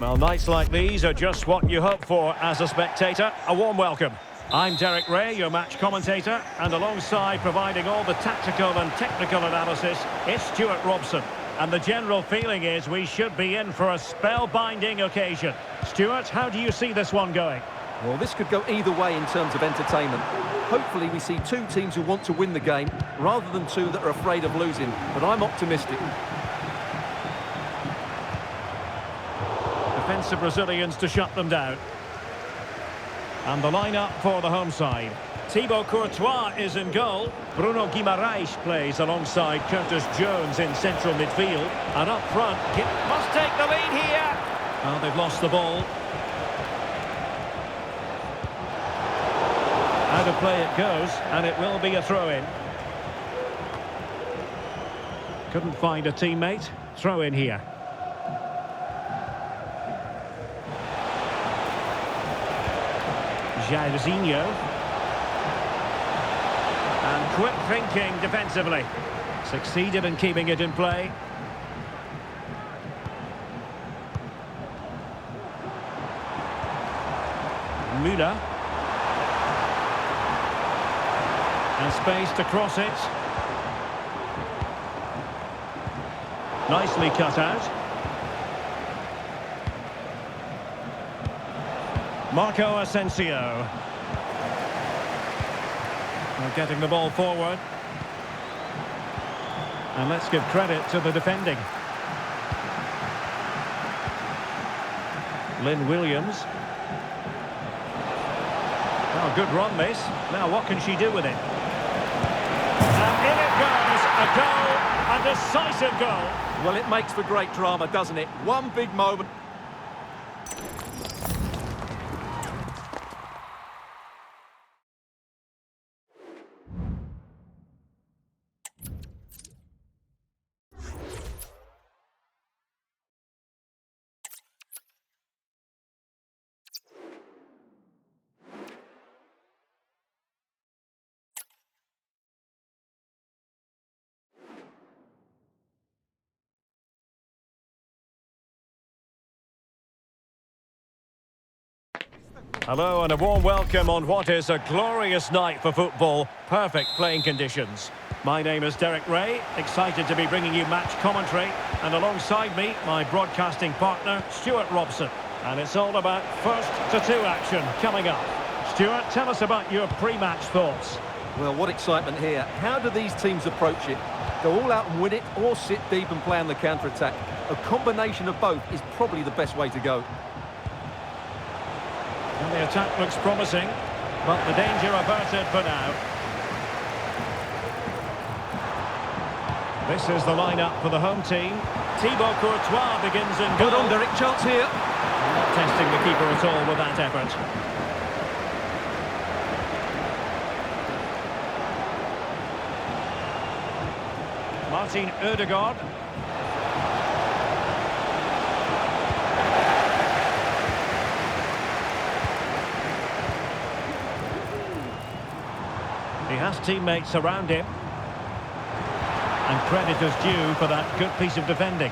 Well, nights like these are just what you hope for as a spectator. A warm welcome. I'm Derek Ray, your match commentator, and alongside providing all the tactical and technical analysis, it's Stuart Robson. And the general feeling is we should be in for a spellbinding occasion. Stuart, how do you see this one going? Well, this could go either way in terms of entertainment. Hopefully we see two teams who want to win the game, rather than two that are afraid of losing. But I'm optimistic. Defensive Brazilians to shut them down. And the lineup for the home side. Thibaut Courtois is in goal. Bruno Guimaraes plays alongside Curtis Jones in central midfield. And up front, must take the lead here. Well, they've lost the ball. Out of play it goes, and it will be a throw-in. Couldn't find a teammate. Throw-in here. Jairzinho. And quick thinking defensively. Succeeded in keeping it in play. Müller. And space to cross it. Nicely cut out. Marco Asensio. Well, getting the ball forward. And let's give credit to the defending. Lynn Williams. Oh, good run this. Now what can she do with it? And in it goes. A goal. A decisive goal. Well, it makes for great drama, doesn't it? One big moment. Hello and a warm welcome on what is a glorious night for football. Perfect playing conditions. My name is Derek Ray, excited to be bringing you match commentary. And alongside me, my broadcasting partner, Stuart Robson. And it's all about first to two action coming up. Stuart, tell us about your pre-match thoughts. Well, what excitement here. How do these teams approach it? Go all out and win it, or sit deep and play on the counter-attack? A combination of both is probably the best way to go. And the attack looks promising, but the danger averted for now. This is the lineup for the home team. Thibaut Courtois begins in goal. Good on, Derek. Chance here. Not testing the keeper at all with that effort. Martin Ødegaard. He has teammates around him. And credit is due for that good piece of defending.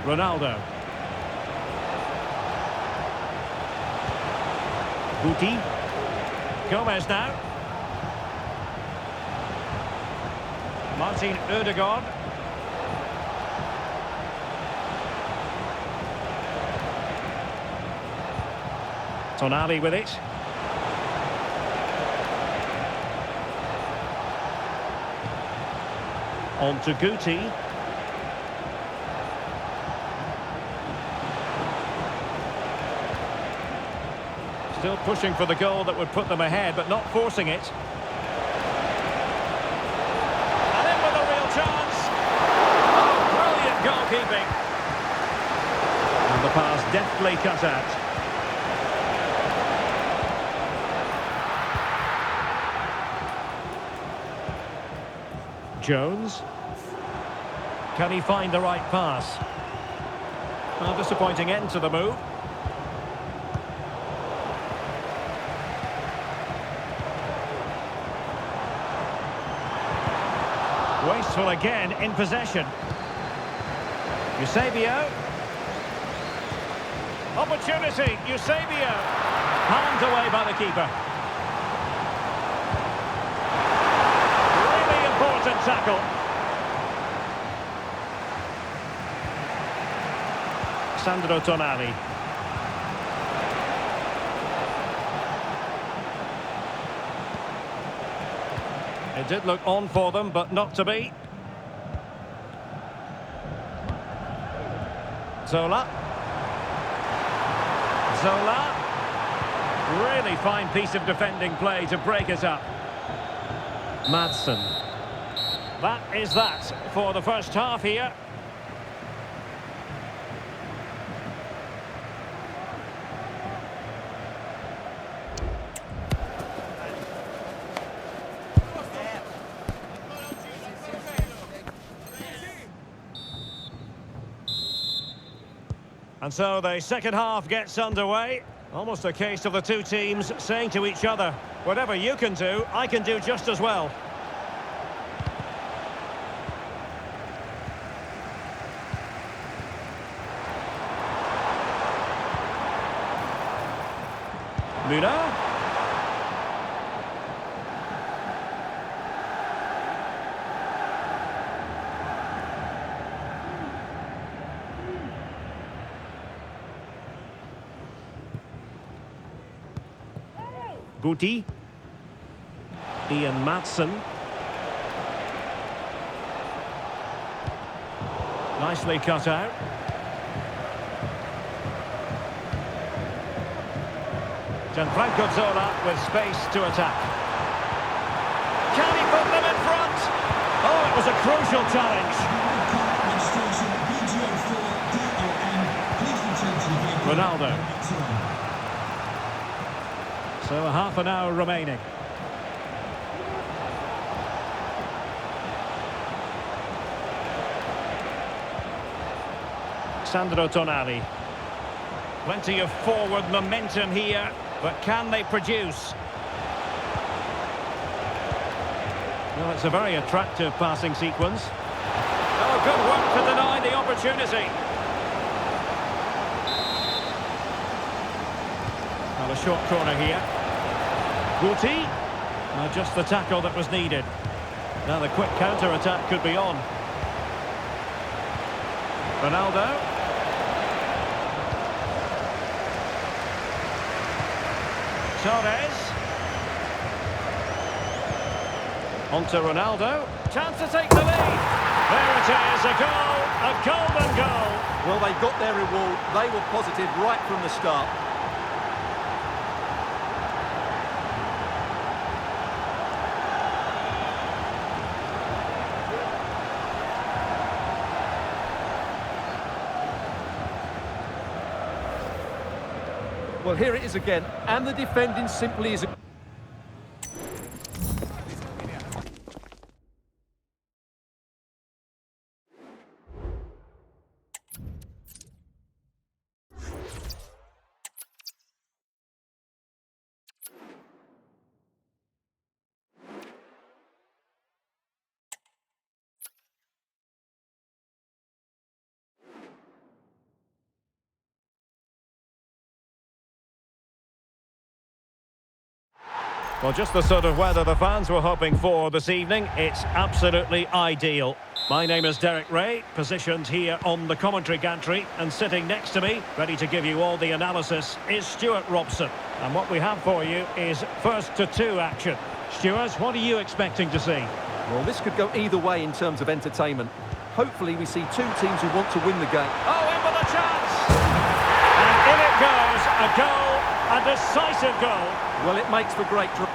Ronaldo. Guti. Gomez now. Martin Ødegaard. Tonali with it. On to Guti. Still pushing for the goal that would put them ahead, but not forcing it. And in with a real chance. Oh, brilliant goalkeeping. And the pass deftly cut out. Jones. Can he find the right pass? Well, disappointing end to the move. Wasteful again in possession. Eusebio. Opportunity, Eusebio. Palmed away by the keeper. Really important tackle. Sandro Tonali. It did look on for them, but not to be. Zola. Zola. Really fine piece of defending play to break it up. Madsen. That is that for the first half here. And so the second half gets underway. Almost a case of the two teams saying to each other, whatever you can do, I can do just as well. Müller. Guti. Ian Madsen. Nicely cut out. Gianfranco Zola with space to attack. Can he put them in front? Oh, it was a crucial challenge. Ronaldo. So a half an hour remaining. Sandro Tonali. Plenty of forward momentum here, but can they produce? Well, it's a very attractive passing sequence. Oh, good work to deny the opportunity. Well, a short corner here. Guti. Just the tackle that was needed. Now the quick counter-attack could be on. Ronaldo. Torres. On to Ronaldo. Chance to take the lead. There it is, a goal, a golden goal. Well, they got their reward. They were positive right from the start. Well, here it is again, and the defending simply is... Well, just the sort of weather the fans were hoping for this evening. It's absolutely ideal. My name is Derek Ray, positioned here on the commentary gantry, and sitting next to me, ready to give you all the analysis, is Stuart Robson. And what we have for you is first to two action. Stuart, what are you expecting to see? Well, this could go either way in terms of entertainment. Hopefully we see two teams who want to win the game. Oh, in with a chance! And in it goes, a goal, a decisive goal. Well, it makes for great drama.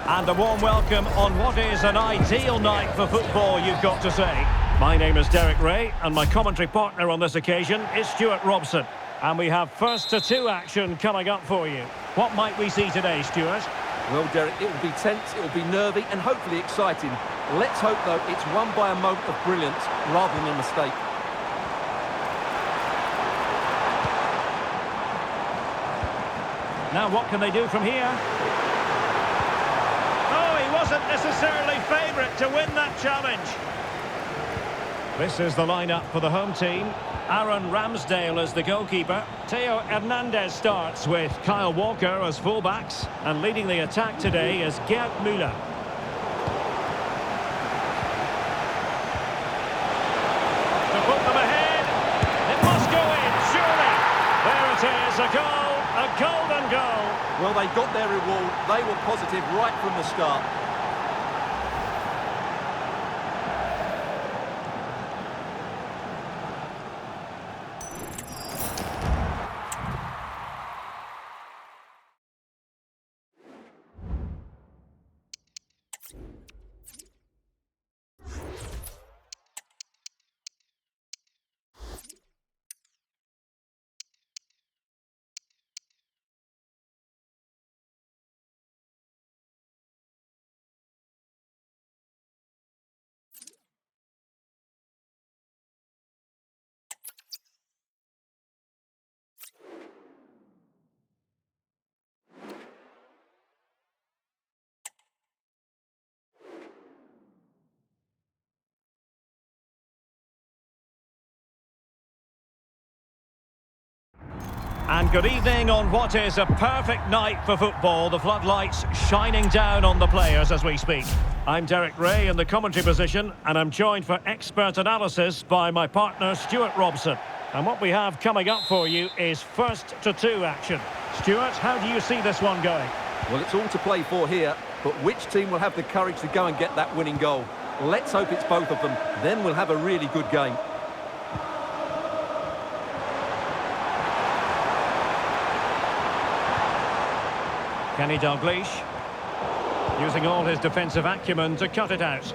And a warm welcome on what is an ideal night for football, you've got to say. My name is Derek Ray, and my commentary partner on this occasion is Stuart Robson. And we have first to two action coming up for you. What might we see today, Stuart? Well, Derek, it will be tense, it will be nervy and hopefully exciting. Let's hope, though, it's won by a moment of brilliance rather than a mistake. Now, what can they do from here? Oh, he wasn't necessarily favourite to win that challenge. This is the lineup for the home team. Aaron Ramsdale as the goalkeeper. Theo Hernandez starts with Kyle Walker as fullbacks. And leading the attack today is Gerd Müller. To put them ahead. It must go in, surely. There it is, a goal, a golden goal. Well, they got their reward. They were positive right from the start. And good evening on what is a perfect night for football. The floodlights shining down on the players as we speak. I'm Derek Ray in the commentary position, and I'm joined for expert analysis by my partner Stuart Robson. And what we have coming up for you is first to two action. Stuart, how do you see this one going? Well, it's all to play for here, but which team will have the courage to go and get that winning goal? Let's hope it's both of them, then we'll have a really good game. Kenny Dalglish, using all his defensive acumen to cut it out.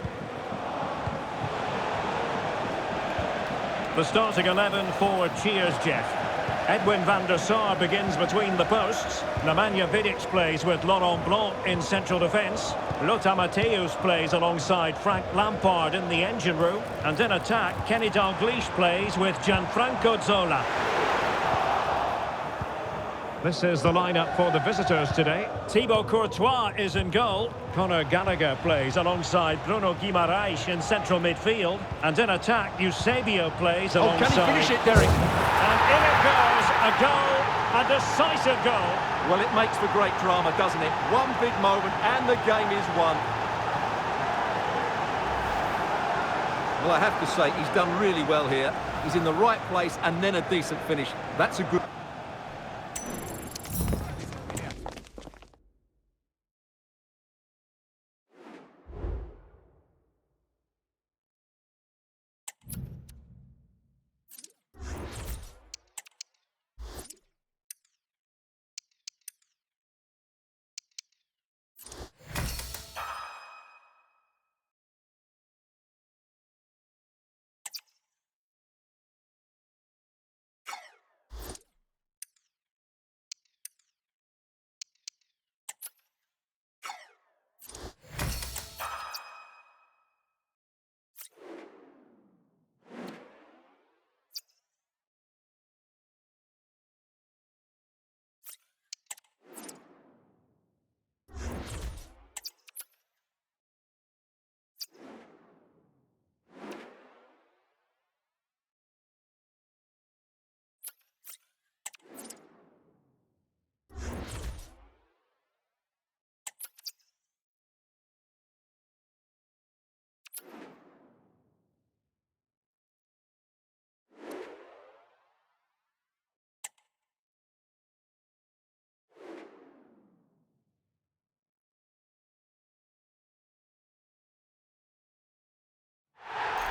The starting 11 for Cheers, Jeff. Edwin van der Sar begins between the posts. Nemanja Vidic plays with Laurent Blanc in central defence. Lothar Matthäus plays alongside Frank Lampard in the engine room. And in attack, Kenny Dalglish plays with Gianfranco Zola. This is the lineup for the visitors today. Thibaut Courtois is in goal. Conor Gallagher plays alongside Bruno Guimaraes in central midfield. And in attack, Eusebio plays alongside... Oh, can he finish it, Derek? And in it goes, a goal, a decisive goal. Well, it makes for great drama, doesn't it? One big moment and the game is won. Well, I have to say, he's done really well here. He's in the right place and then a decent finish. That's a good...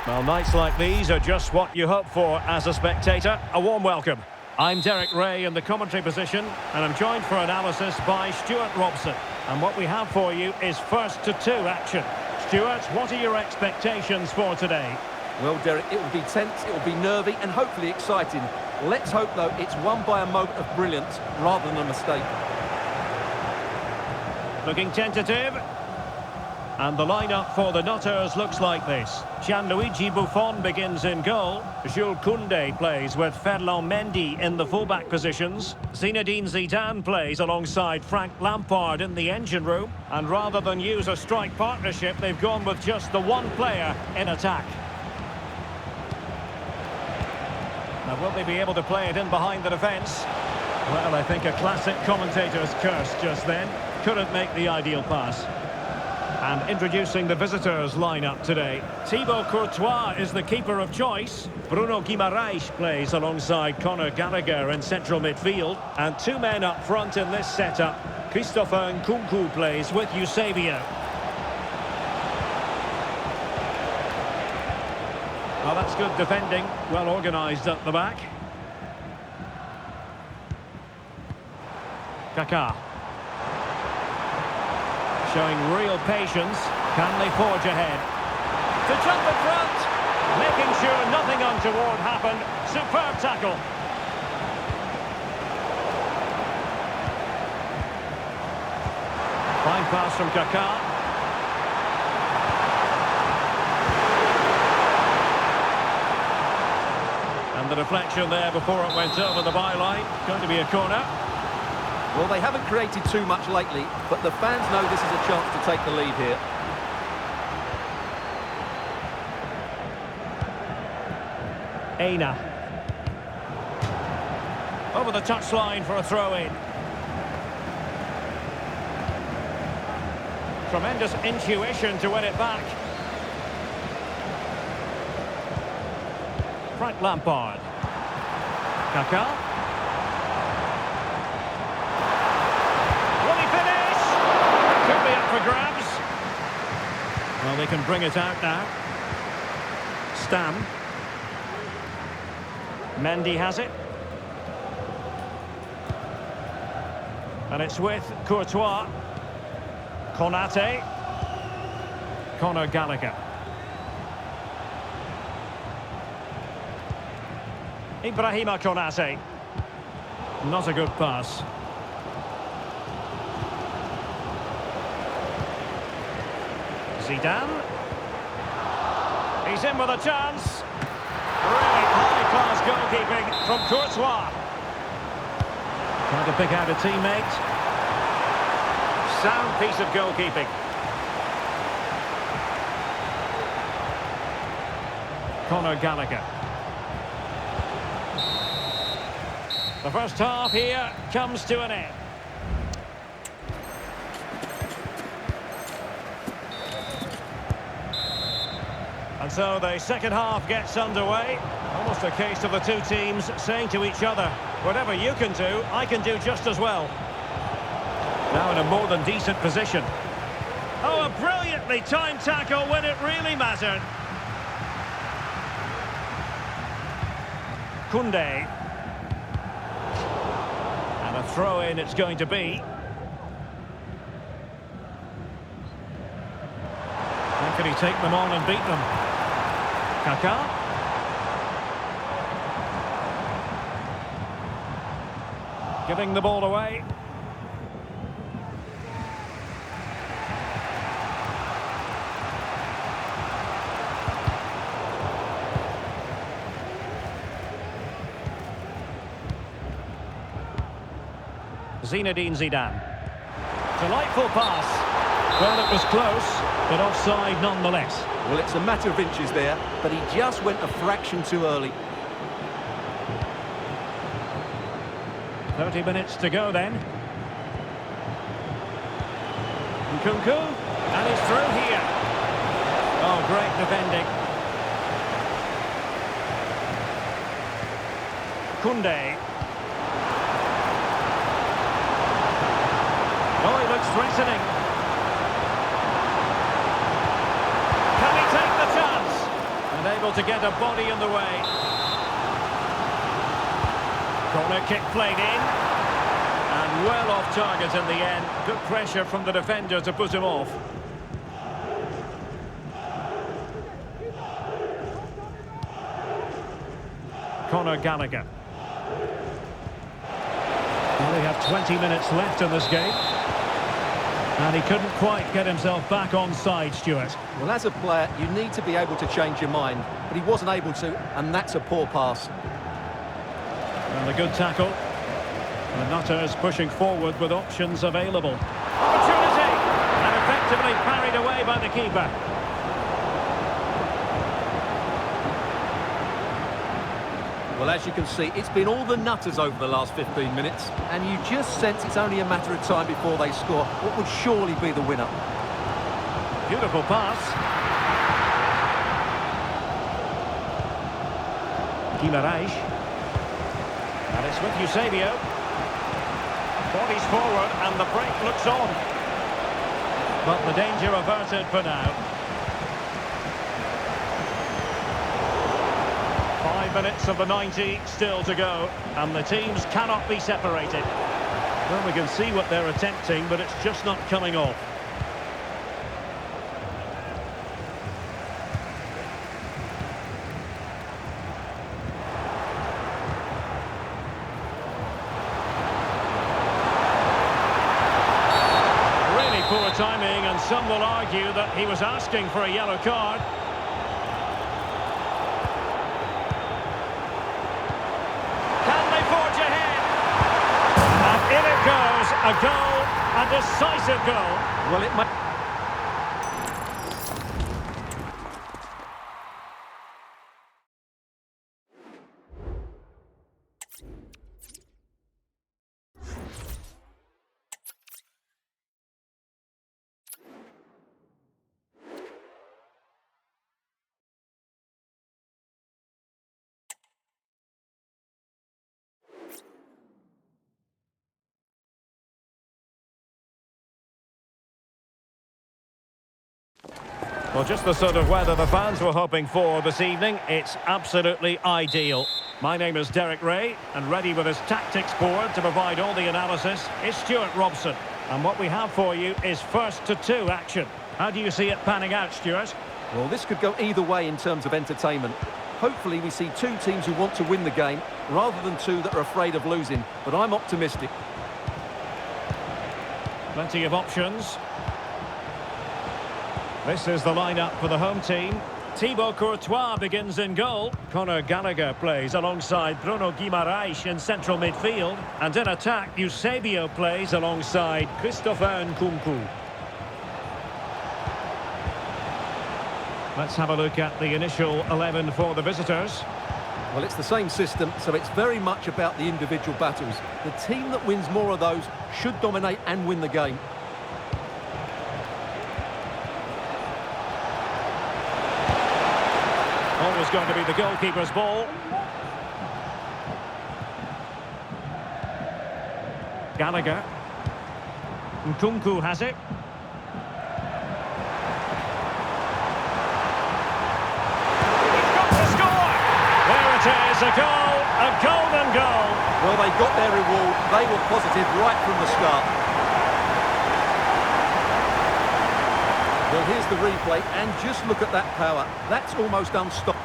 Well, nights like these are just what you hope for as a spectator. A warm welcome. I'm Derek Ray in the commentary position, and I'm joined for analysis by Stuart Robson. And what we have for you is first to two action. Stuart, what are your expectations for today? Well, Derek, it will be tense, it will be nervy and hopefully exciting. Let's hope, though, it's won by a moment of brilliance rather than a mistake. Looking tentative. And the lineup for the Nutters looks like this. Gianluigi Buffon begins in goal. Jules Koundé plays with Ferland Mendy in the fullback positions. Zinedine Zidane plays alongside Frank Lampard in the engine room. And rather than use a strike partnership, they've gone with just the one player in attack. Now, will they be able to play it in behind the defence? Well, I think a classic commentator's curse just then. Couldn't make the ideal pass. And introducing the visitors' lineup today. Thibaut Courtois is the keeper of choice. Bruno Guimaraes plays alongside Conor Gallagher in central midfield. And two men up front in this setup. Christopher Nkunku plays with Eusebio. Well, that's good defending. Well organised at the back. Kaká. Showing real patience. Can they forge ahead? To jump in front. Making sure nothing untoward happened. Superb tackle. Fine pass from Kaká. And the deflection there before it went over the byline. Going to be a corner. Well, they haven't created too much lately, but the fans know this is a chance to take the lead here. Aina. Over the touchline for a throw-in. Tremendous intuition to win it back. Frank Lampard. Kaká. Could be up for grabs. Well, they can bring it out now. Stam. Mendy has it. And it's with Courtois. Konate. Conor Gallagher. Ibrahima Konate. Not a good pass. Zidane. He's in with a chance. Really high-class goalkeeping from Courtois. Trying to pick out a teammate. Sound piece of goalkeeping. Conor Gallagher. The first half here comes to an end. And so the second half gets underway. Almost a case of the two teams saying to each other, whatever you can do, I can do just as well. Now in a more than decent position. Oh, a brilliantly timed tackle when it really mattered. Koundé. And a throw-in it's going to be. How can he take them on and beat them? Kaká. Giving the ball away. Zinedine Zidane. Delightful pass. Well, it was close, but offside nonetheless. Well, it's a matter of inches there, but he just went a fraction too early. 30 minutes to go then. Nkunku, and he's through here. Oh, great defending. Koundé. Oh, he looks threatening. Can he take the chance? And able to get a body in the way. Corner kick played in. And well off target in the end. Good pressure from the defender to put him off. Conor Gallagher. Well, we have 20 minutes left in this game. And he couldn't quite get himself back on side, Stuart. Well, as a player, you need to be able to change your mind, but he wasn't able to, and that's a poor pass. And a good tackle. The Nutters pushing forward with options available. Opportunity! And effectively parried away by the keeper. Well, as you can see, it's been all the Nutters over the last 15 minutes, and you just sense it's only a matter of time before they score what would surely be the winner. Beautiful pass. Guimaraes. And it's with Eusebio. Bodies forward and the break looks on. But the danger averted for now. 5 minutes of the 90 still to go, and the teams cannot be separated. Well, we can see what they're attempting, but it's just not coming off. Really poor timing, and some will argue that he was asking for a yellow card. In it goes, a goal, a decisive goal. Well, it might... Well, just the sort of weather the fans were hoping for this evening. It's absolutely ideal. My name is Derek Ray, and ready with his tactics board to provide all the analysis is Stuart Robson. And what we have for you is first to two action. How do you see it panning out, Stuart? Well, this could go either way in terms of entertainment. Hopefully we see two teams who want to win the game, rather than two that are afraid of losing. But I'm optimistic. Plenty of options. This is the lineup for the home team. Thibaut Courtois begins in goal. Conor Gallagher plays alongside Bruno Guimaraes in central midfield. And in attack, Eusebio plays alongside Christopher Nkunku. Let's have a look at the initial 11 for the visitors. Well, it's the same system, so it's very much about the individual battles. The team that wins more of those should dominate and win the game. Always going to be the goalkeeper's ball. Gallagher. Nkunku has it. He's got to score! There it is, a golden goal. Well, they got their reward. They were positive right from the start. Well, here's the replay, and just look at that power. That's almost unstoppable.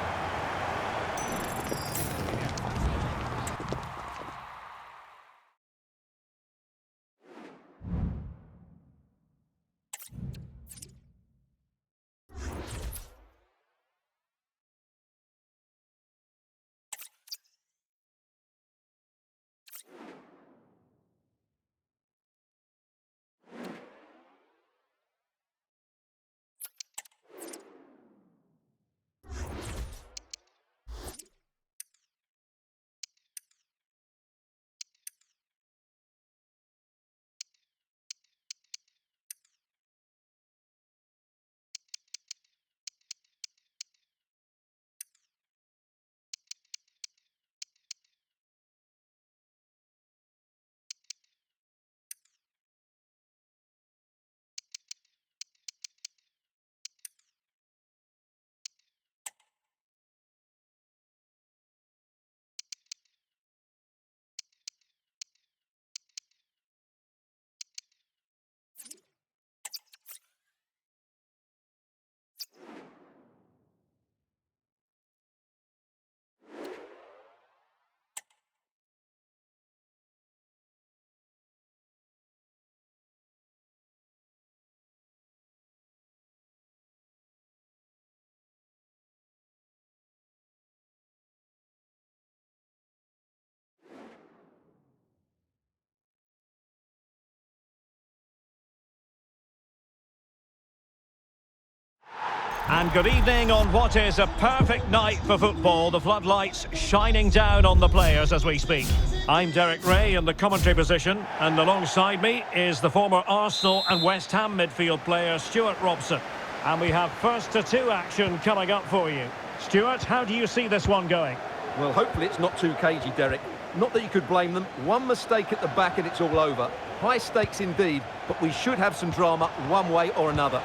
And good evening on what is a perfect night for football. The floodlights shining down on the players as we speak. I'm Derek Ray in the commentary position, and alongside me is the former Arsenal and West Ham midfield player Stuart Robson. And we have first to two action coming up for you. Stuart, how do you see this one going? Well, hopefully it's not too cagey, Derek. Not that you could blame them. One mistake at the back and it's all over. High stakes indeed, but we should have some drama one way or another.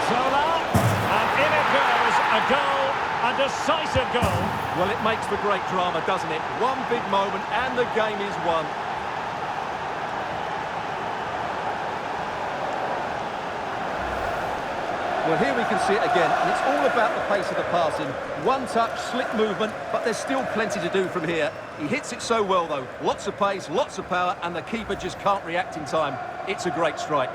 Zola, and in it goes, a goal, a decisive goal. Well, it makes for great drama, doesn't it? One big moment and the game is won. Well, here we can see it again, and it's all about the pace of the passing. One touch, slick movement, but there's still plenty to do from here. He hits it so well, though. Lots of pace, lots of power, and the keeper just can't react in time. It's a great strike.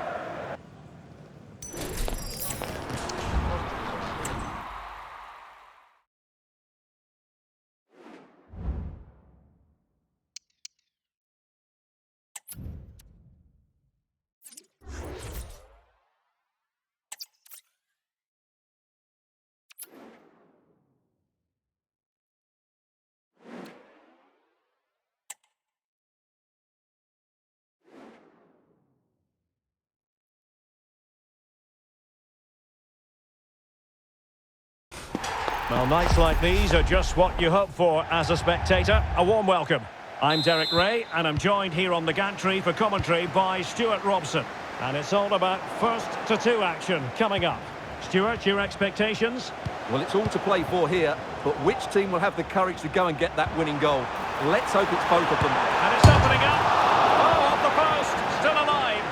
Well, nights like these are just what you hope for as a spectator. A warm welcome. I'm Derek Ray, and I'm joined here on the gantry for commentary by Stuart Robson. And it's all about first to two action coming up. Stuart, your expectations? Well, it's all to play for here, but which team will have the courage to go and get that winning goal? Let's hope it's both of them. And it's opening up. Oh, off the post, still alive.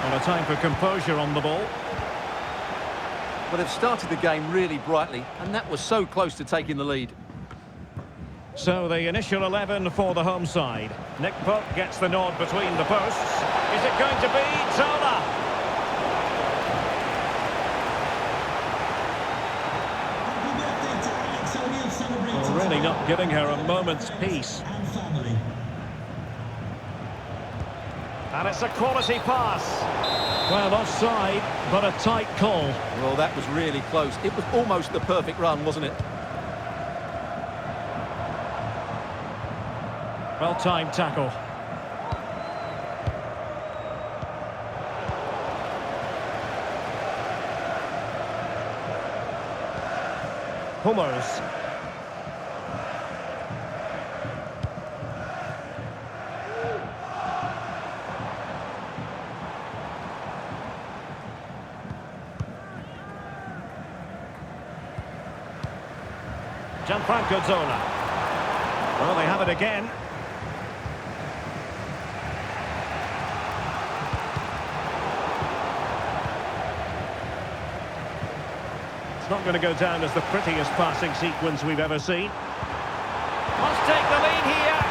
And a time for composure on the ball. Well, they've started the game really brightly, and that was so close to taking the lead. So the initial 11 for the home side. Nick Pope gets the nod between the posts. Is it going to be Zola? Well, really not giving her a moment's peace. And it's a quality pass. Well, offside, but a tight call. Well, that was really close. It was almost the perfect run, wasn't it? Well-timed tackle. Hummers. Gianfranco Zola. Well, they have it again. It's not going to go down as the prettiest passing sequence we've ever seen. Must take the lead here.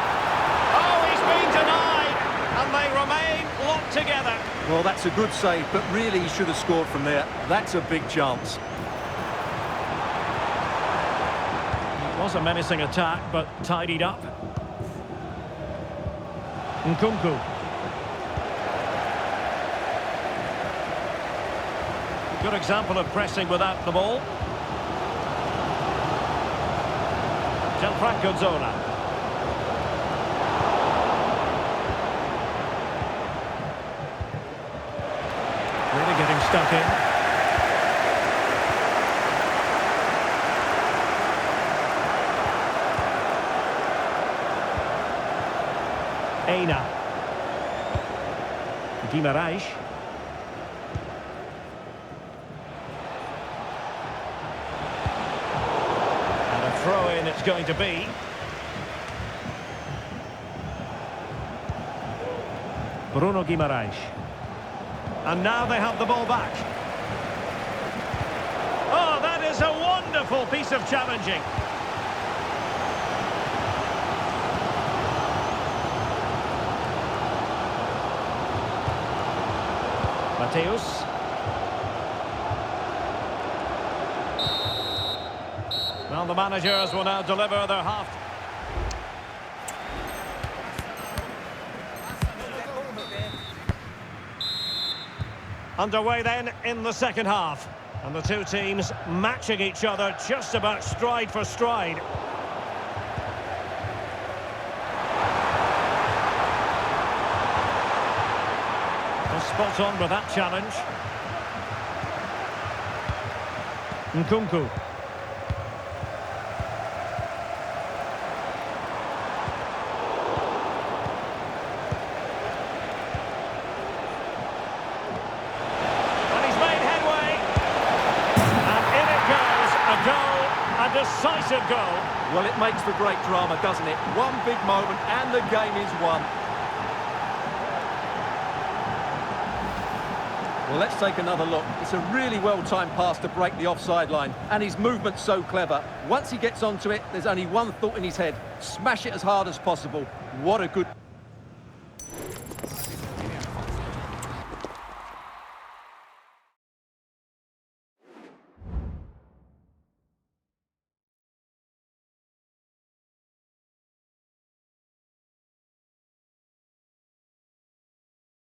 Oh, he's been denied. And they remain locked together. Well, that's a good save, but really he should have scored from there. That's a big chance. It was a menacing attack, but tidied up. Nkunku. Good example of pressing without the ball. Gianfranco Zola. Really getting stuck in. Eina. Guimarães. And a throw-in it's going to be. Bruno Guimarães. And now they have the ball back. Wonderful piece of challenging. Mateus. Well, the managers will now deliver their half. Underway then in the second half. And the two teams matching each other just about stride for stride. And spot on with that challenge. Nkunku. A decisive goal. Well, it makes for great drama, doesn't it? One big moment and the game is won. Well, let's take another look. It's a really well-timed pass to break the offside line, and his movement's so clever. Once he gets onto it, there's only one thought in his head: smash it as hard as possible. What a good...